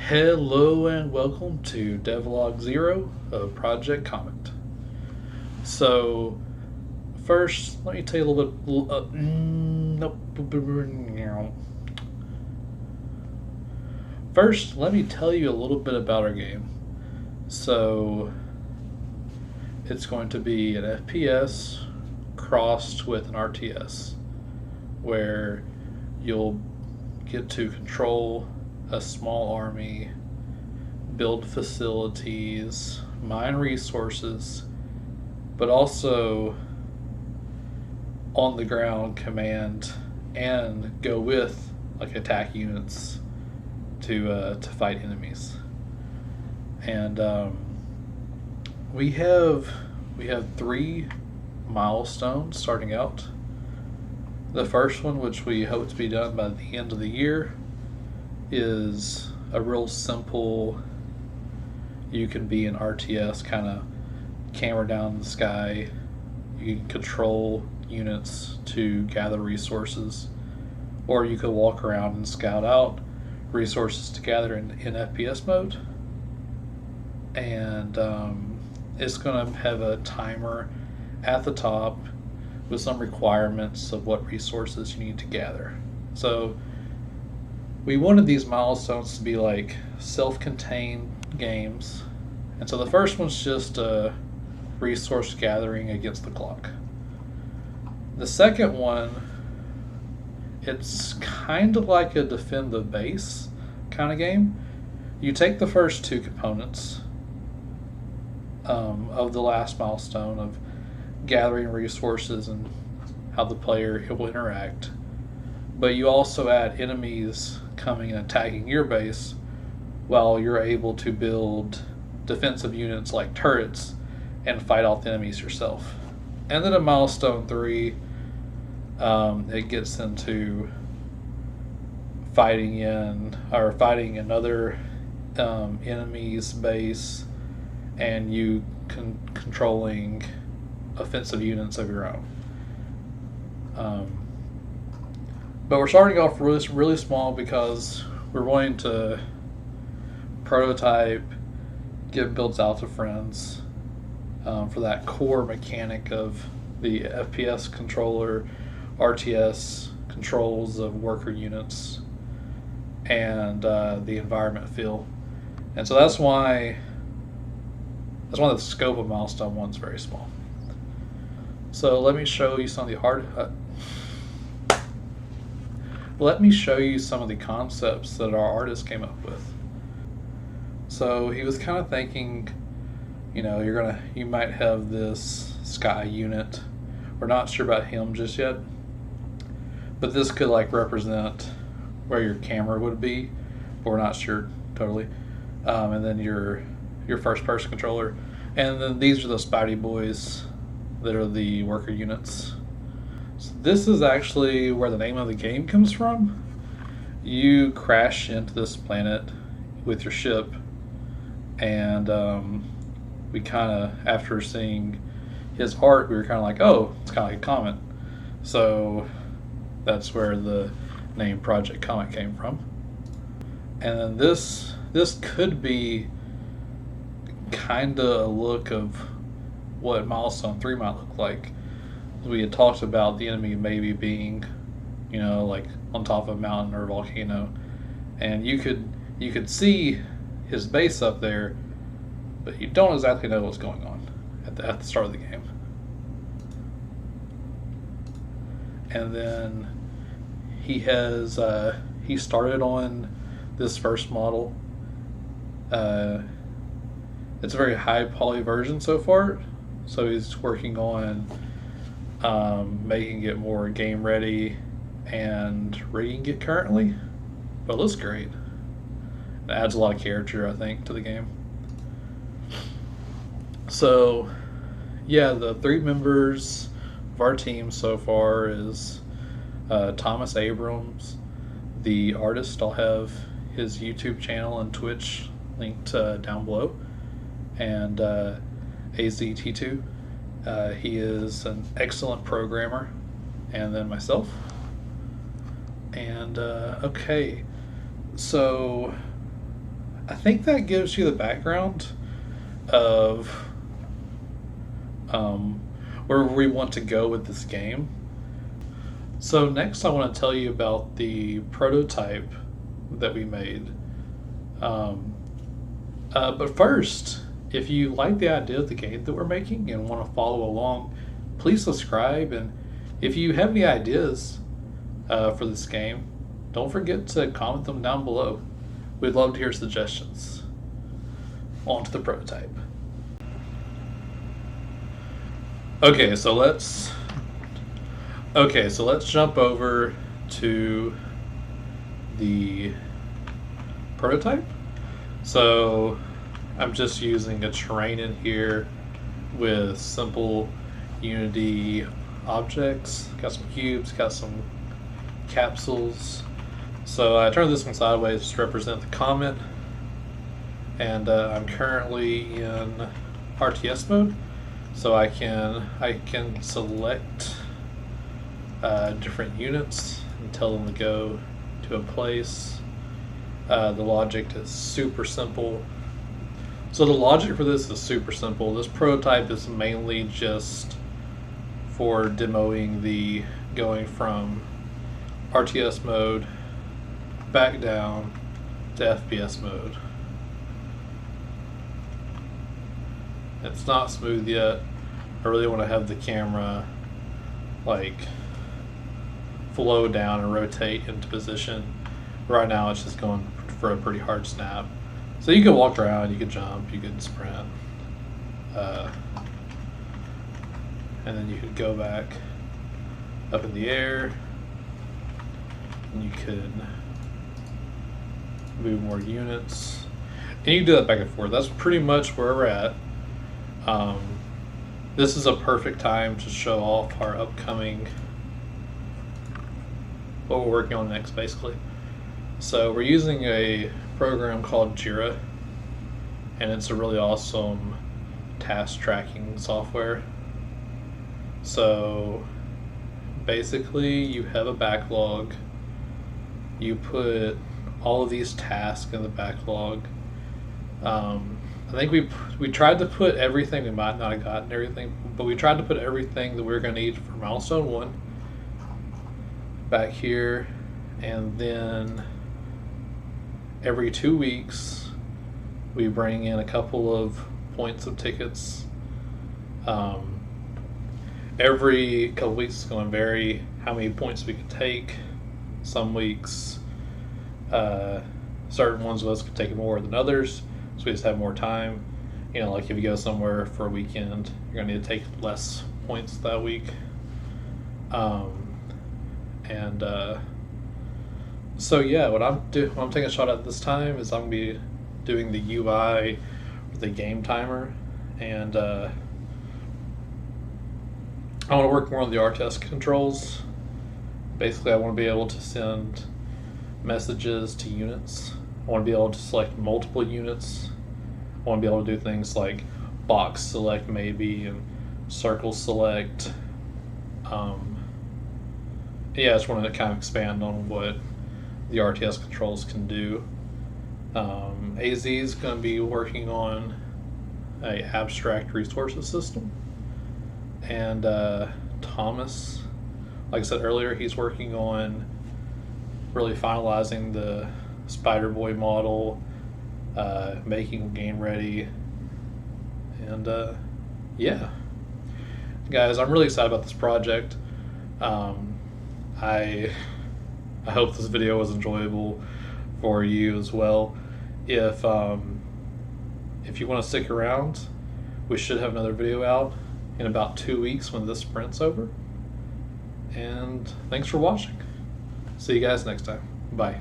Hello and welcome to DevLog 0 of Project Comet. So, first, let me tell you a little bit. First, let me tell you a little bit about our game. So, it's going to be an FPS crossed with an RTS, where you'll get to control a small army, build facilities, mine resources, but also on the ground command and go with like attack units to fight enemies. And we have three milestones starting out. The first one, which we hope to be done by the end of the year, is a real simple, you can be an RTS kind of camera down in the sky. You can control units to gather resources, or you could walk around and scout out resources to gather in FPS mode. And it's going to have a timer at the top with some requirements of what resources you need to gather. So we wanted these milestones to be like self-contained games. And so the first one's just a resource gathering against the clock. The second one, it's kind of like a defend the base kind of game. You take the first two components of the last milestone of gathering resources and how the player will interact, but you also add enemies coming and attacking your base while you're able to build defensive units like turrets and fight off the enemies yourself. And then in milestone 3, it gets into fighting another enemy's base, and you controlling offensive units of your own. But we're starting off really small because we're wanting to prototype, give builds out to friends for that core mechanic of the FPS controller, RTS controls of worker units, and the environment feel. And so that's why the scope of milestone 1 is very small. So let me show you some of the Let me show you some of the concepts that our artist came up with. So he was kind of thinking, you might have this sky unit. We're not sure about him just yet, but this could like represent where your camera would be, but we're not sure totally. And then your first person controller, and then these are the Spidey boys that are the worker units. So this is actually where the name of the game comes from. You crash into this planet with your ship, and we kind of, after seeing his art, we were kind of like, oh, it's kind of like a comet. So that's where the name Project Comet came from. And then this could be kind of a look of what Milestone 3 might look like. We had talked about the enemy maybe being, like on top of a mountain or a volcano, and you could see his base up there, but you don't exactly know what's going on at the start of the game. And then he started on this first model. It's a very high poly version so far, so he's working on making it more game ready and rigging it currently, but it looks great. It adds a lot of character, I think, to the game. So yeah, the 3 members of our team so far is Thomas Abrams, the artist. I'll have his YouTube channel and Twitch linked down below, and Azee T2. He is an excellent programmer, and then myself. And okay, so I think that gives you the background of where we want to go with this game. So next I want to tell you about the prototype that we made. But first, if you like the idea of the game that we're making and want to follow along, please subscribe. And if you have any ideas for this game, don't forget to comment them down below. We'd love to hear suggestions. On to the prototype. Okay, so let's jump over to the prototype. So I'm just using a terrain in here with simple Unity objects. Got some cubes, got some capsules. So I turned this one sideways to represent the Comet, and I'm currently in RTS mode. So I can select different units and tell them to go to a place. The logic is super simple. So the logic for this is super simple. This prototype is mainly just for demoing the going from RTS mode back down to FPS mode. It's not smooth yet. I really want to have the camera like flow down and rotate into position. Right now it's just going for a pretty hard snap. So you can walk around, you can jump, you can sprint, and then you could go back up in the air, and you could move more units, and you can do that back and forth. That's pretty much where we're at. This is a perfect time to show off our upcoming, what we're working on next, basically. So we're using a program called Jira, and it's a really awesome task tracking software. So basically you have a backlog, you put all of these tasks in the backlog. I think we tried to put everything. We might not have gotten everything, but we tried to put everything that we were going to need for milestone 1 back here, and then every 2 weeks we bring in a couple of points of tickets. Every couple weeks it's going to vary how many points we can take. Some weeks certain ones of us could take more than others, so we just have more time. You know, like if you go somewhere for a weekend, you're gonna need to take less points that week. So yeah, what I'm taking a shot at this time is I'm gonna be doing the UI with the game timer, and I want to work more on the RTS controls. Basically, I want to be able to send messages to units. I want to be able to select multiple units. I want to be able to do things like box select maybe, and circle select. Yeah, I just wanted to kind of expand on what the RTS controls can do. Azee is going to be working on a abstract resources system, and Tomas, like I said earlier, he's working on really finalizing the Spider Boy model, making game ready, and yeah, guys, I'm really excited about this project. I hope this video was enjoyable for you as well. If you want to stick around, we should have another video out in about 2 weeks when this sprint's over. And thanks for watching. See you guys next time. Bye.